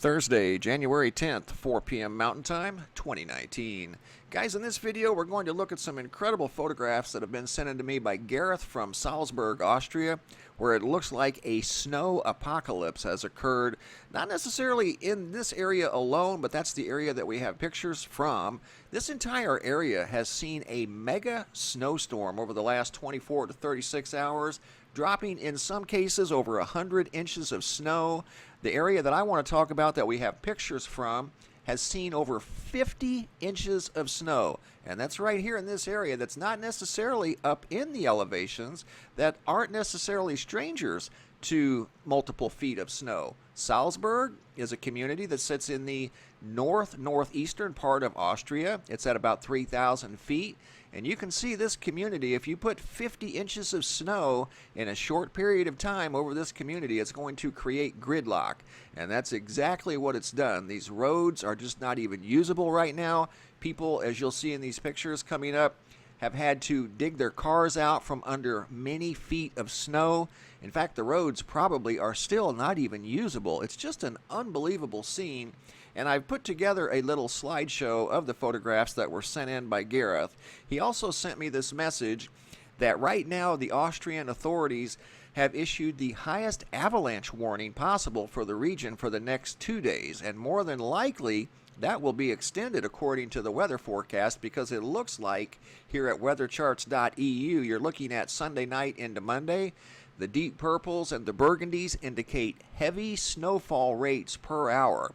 Thursday, January 10th, 4 p.m. Mountain Time, 2019. Guys, in this video, we're going to look at some incredible photographs that have been sent in to me by Gareth from Salzburg, Austria, where it looks like a snow apocalypse has occurred. Not necessarily in this area alone, but that's the area that we have pictures from. This entire area has seen a mega snowstorm over the last 24 to 36 hours, dropping in some cases over 100 inches of snow. The area that I want to talk about that we have pictures from has seen over 50 inches of snow. And that's right here in this area that's not necessarily up in the elevations, that aren't necessarily strangers to multiple feet of snow. Salzburg is a community that sits in the northeastern part of Austria. It's at about 3,000 feet. And you can see this community, if you put 50 inches of snow in a short period of time over this community, it's going to create gridlock. And that's exactly what it's done. These roads are just not even usable right now. People, as you'll see in these pictures coming up, have had to dig their cars out from under many feet of snow. In fact, the roads probably are still not even usable. It's just an unbelievable scene. And I've put together a little slideshow of the photographs that were sent in by Gareth. He also sent me this message that right now the Austrian authorities have issued the highest avalanche warning possible for the region for the next 2 days. And more than likely, that will be extended according to the weather forecast, because it looks like here at weathercharts.eu, you're looking at Sunday night into Monday. The deep purples and the burgundies indicate heavy snowfall rates per hour.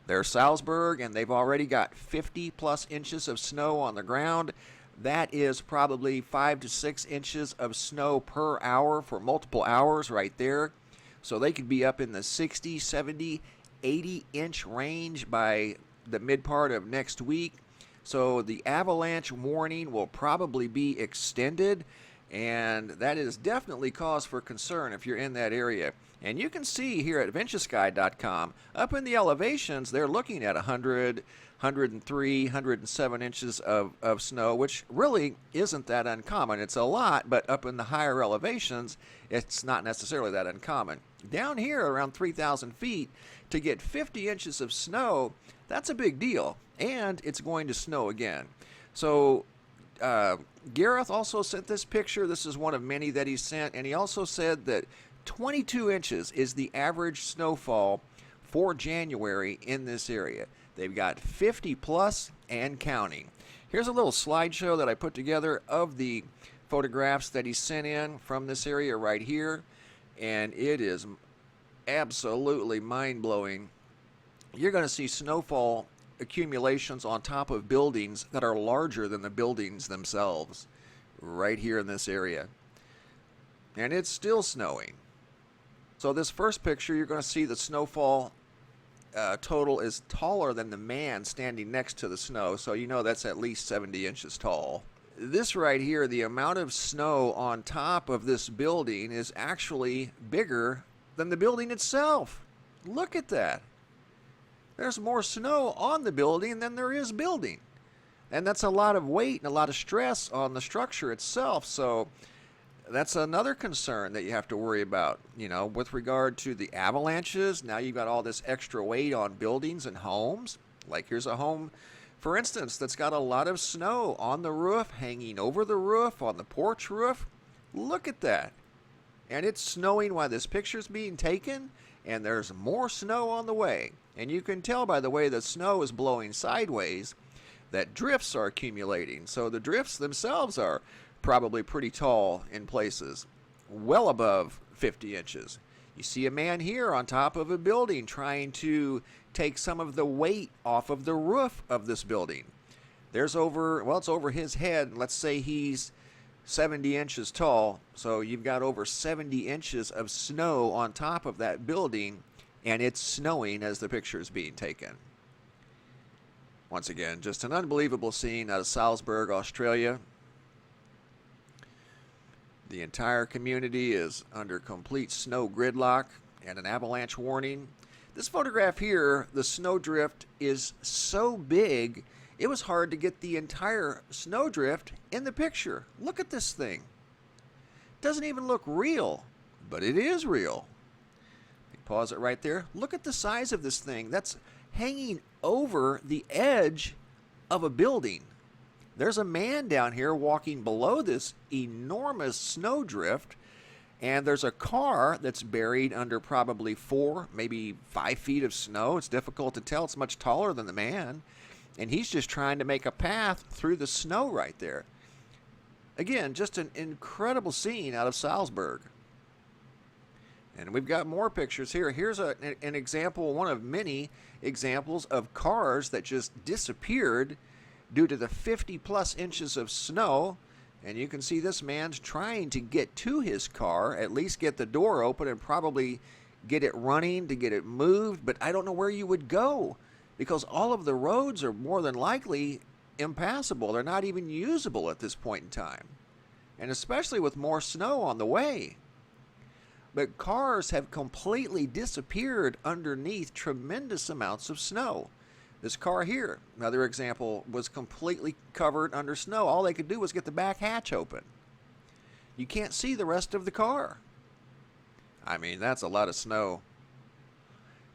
There's Salzburg, and they've already got 50 plus inches of snow on the ground. That is probably 5 to 6 inches of snow per hour for multiple hours right there. So they could be up in the 60, 70, 80 inch range by the mid part of next week. So the avalanche warning will probably be extended, and that is definitely cause for concern if you're in that area. And you can see here at VentureSky.com, up in the elevations, they're looking at 100, 103, 107 inches of snow, which really isn't that uncommon. It's a lot, but up in the higher elevations, it's not necessarily that uncommon. Down here around 3,000 feet, to get 50 inches of snow, that's a big deal, and it's going to snow again. So Gareth also sent this picture. This is one of many that he sent, and he also said that 22 inches is the average snowfall for January in this area. They've got 50 plus and counting. Here's a little slideshow that I put together of the photographs that he sent in from this area right here, and it is absolutely mind-blowing. You're going to see snowfall accumulations on top of buildings that are larger than the buildings themselves right here in this area. And it's still snowing. So this first picture, you're going to see the snowfall total is taller than the man standing next to the snow, so you know that's at least 70 inches tall. This right here, the amount of snow on top of this building is actually bigger than the building itself. Look at that. There's more snow on the building than there is building. And that's a lot of weight and a lot of stress on the structure itself. So that's another concern that you have to worry about, you know, with regard to the avalanches. Now you've got all this extra weight on buildings and homes. Like here's a home, for instance, that's got a lot of snow on the roof, hanging over the roof, on the porch roof. Look at that. And it's snowing while this picture's being taken, and there's more snow on the way. And you can tell by the way the snow is blowing sideways that drifts are accumulating. So the drifts themselves are probably pretty tall in places, well above 50 inches. You see a man here on top of a building trying to take some of the weight off of the roof of this building. There's over, well, it's over his head. Let's say he's 70 inches tall, so you've got over 70 inches of snow on top of that building, and it's snowing as the picture is being taken. Once again, just an unbelievable scene out of Salzburg, Australia. The entire community is under complete snow gridlock and an avalanche warning. This photograph here, the snowdrift is so big, it was hard to get the entire snowdrift in the picture. Look at this thing. It doesn't even look real, but it is real. Pause it right there. Look at the size of this thing. That's hanging over the edge of a building. There's a man down here walking below this enormous snowdrift, and there's a car that's buried under probably 4, maybe 5 feet of snow. It's difficult to tell. It's much taller than the man, and he's just trying to make a path through the snow right there. Again, just an incredible scene out of Salzburg. And we've got more pictures here. Here's an example, one of many examples of cars that just disappeared due to the 50-plus inches of snow. And you can see this man's trying to get to his car, at least get the door open and probably get it running to get it moved. But I don't know where you would go because all of the roads are more than likely impassable. They're not even usable at this point in time, and especially with more snow on the way. But cars have completely disappeared underneath tremendous amounts of snow. This car here, another example, was completely covered under snow. All they could do was get the back hatch open. You can't see the rest of the car. I mean, that's a lot of snow.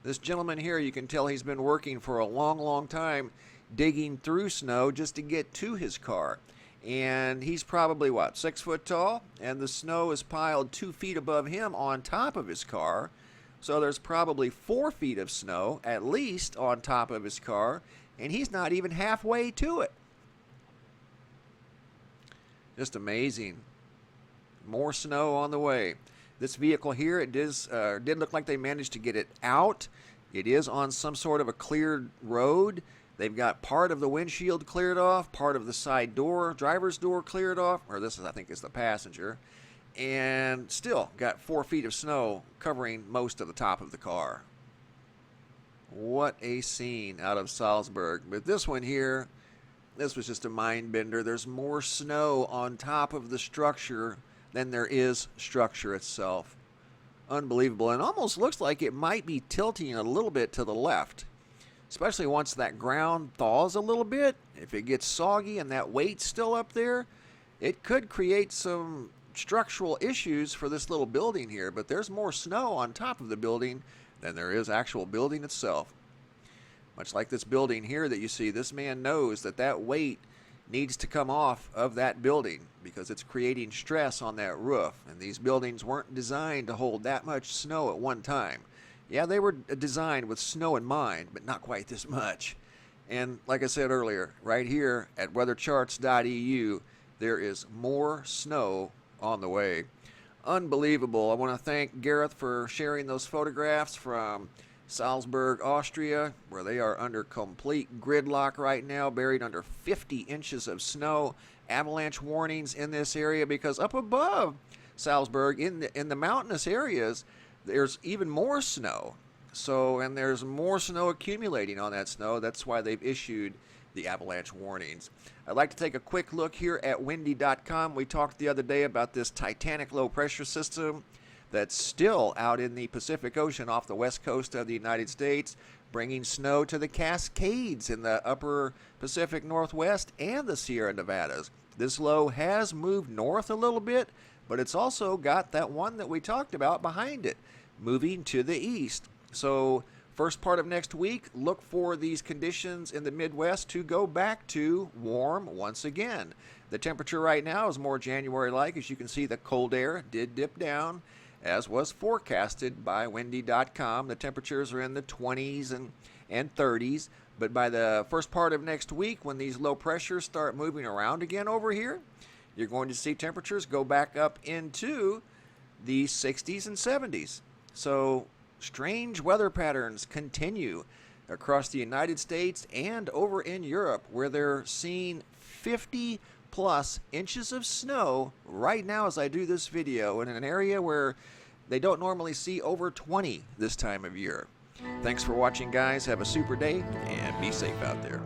This gentleman here, you can tell he's been working for a long, long time, digging through snow just to get to his car. And he's probably, what, 6 foot tall? And the snow is piled 2 feet above him on top of his car. So there's probably 4 feet of snow, at least, on top of his car. And he's not even halfway to it. Just amazing. More snow on the way. This vehicle here, it did look like they managed to get it out. It is on some sort of a cleared road. They've got part of the windshield cleared off, part of the side door, driver's door cleared off, or this is, I think, is the passenger, and still got 4 feet of snow covering most of the top of the car. What a scene out of Salzburg. But this one here, this was just a mind bender. There's more snow on top of the structure than there is structure itself. Unbelievable, and almost looks like it might be tilting a little bit to the left. Especially once that ground thaws a little bit, if it gets soggy and that weight's still up there, it could create some structural issues for this little building here. But there's more snow on top of the building than there is actual building itself. Much like this building here that you see, this man knows that that weight needs to come off of that building because it's creating stress on that roof. And these buildings weren't designed to hold that much snow at one time. Yeah, they were designed with snow in mind, but not quite this much. And like I said earlier, right here at weathercharts.eu, there is more snow on the way. Unbelievable. I want to thank Gareth for sharing those photographs from Salzburg, Austria, where they are under complete gridlock right now, buried under 50 inches of snow. Avalanche warnings in this area because up above Salzburg, in the mountainous areas, there's even more snow. And there's more snow accumulating on that snow. That's why they've issued the avalanche warnings. I'd like to take a quick look here at windy.com. We talked the other day about this Titanic low pressure system that's still out in the Pacific Ocean off the west coast of the United States, bringing snow to the Cascades in the upper Pacific Northwest and the Sierra Nevadas. This low has moved north a little bit, but it's also got that one that we talked about behind it, moving to the east. So first part of next week, look for these conditions in the Midwest to go back to warm once again. The temperature right now is more January-like. As you can see, the cold air did dip down, as was forecasted by windy.com. The temperatures are in the 20s and 30s. But by the first part of next week, when these low pressures start moving around again over here, you're going to see temperatures go back up into the 60s and 70s. So strange weather patterns continue across the United States and over in Europe, where they're seeing 50-plus inches of snow right now as I do this video in an area where they don't normally see over 20 this time of year. Thanks for watching, guys. Have a super day and be safe out there.